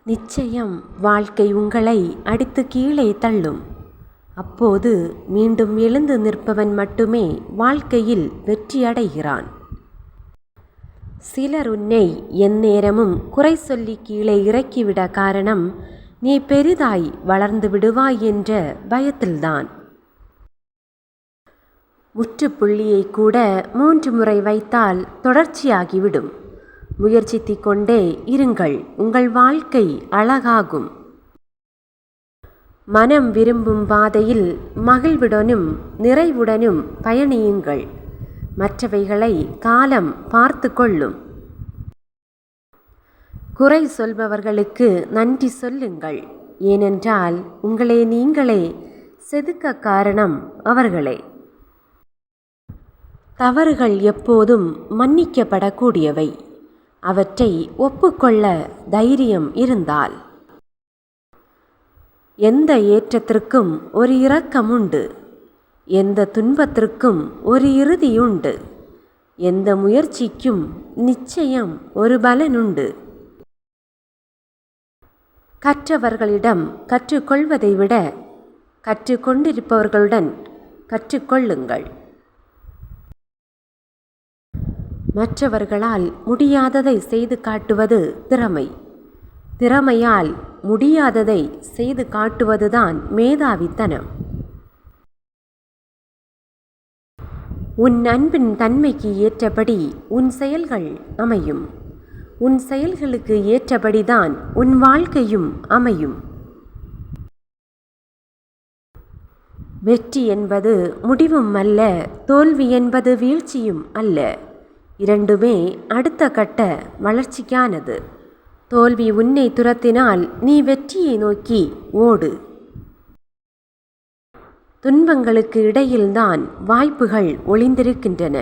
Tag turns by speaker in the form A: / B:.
A: நிச்சயம் வாழ்க்கை உங்களை அடித்து கீழே தள்ளும். அப்போது மீண்டும் எழுந்து நிற்பவன் மட்டுமே வாழ்க்கையில் வெற்றியடைகிறான். சிலர் உன்னை எந்நேரமும் குறை சொல்லி கீழே இறக்கிவிட காரணம் நீ பெரிதாய் வளர்ந்து விடுவாய் என்ற பயத்தில்தான். முற்றுப்புள்ளியை கூட 3 முறை வைத்தால் தொடர்ச்சியாகிவிடும். முயற்சித்துக் கொண்டே இருங்கள், உங்கள் வாழ்க்கை அழகாகும். மனம் விரும்பும் பாதையில் மகிழ்வுடனும் நிறைவுடனும் பயணியுங்கள். மற்றவைகளை காலம் பார்த்து கொள்ளும். குறை சொல்பவர்களுக்கு நன்றி சொல்லுங்கள். ஏனென்றால் உங்களை நீங்களே செதுக்க காரணம் அவர்களே. தவறுகள் எப்போதும் மன்னிக்கப்படக்கூடியவை. அவற்றை ஒப்புக்கொள்ள தைரியம் இருந்தால். எந்த ஏற்றத்திற்கும் ஒரு இரக்கம் உண்டு. எந்த துன்பத்திற்கும் ஒரு இறுதியுண்டு. எந்த முயற்சிக்கும் நிச்சயம் ஒரு பலனுண்டு. கற்றவர்களிடம் கற்றுக்கொள்வதை விட கற்றுக்கொண்டிருப்பவர்களுடன் கற்றுக்கொள்ளுங்கள். மற்றவர்களால் முடியாததை செய்து காட்டுவது திறமை. திறமையால் முடியாததை செய்து காட்டுவதுதான் மேதாவித்தனம். உன் அன்பின் தன்மைக்கு ஏற்றபடி உன் செயல்கள் அமையும். உன் செயல்களுக்கு ஏற்றபடிதான் உன் வாழ்க்கையும் அமையும். வெற்றி என்பது முடிவும் அல்ல, தோல்வி என்பது வீழ்ச்சியும் அல்ல. இரண்டுமே அடுத்த கட்ட வளர்ச்சிக்கானது. தோல்வி உன்னை துரத்தினால் நீ வெற்றியை நோக்கி ஓடு. துன்பங்களுக்கு இடையில்தான் வாய்ப்புகள் ஒளிந்திருக்கின்றன.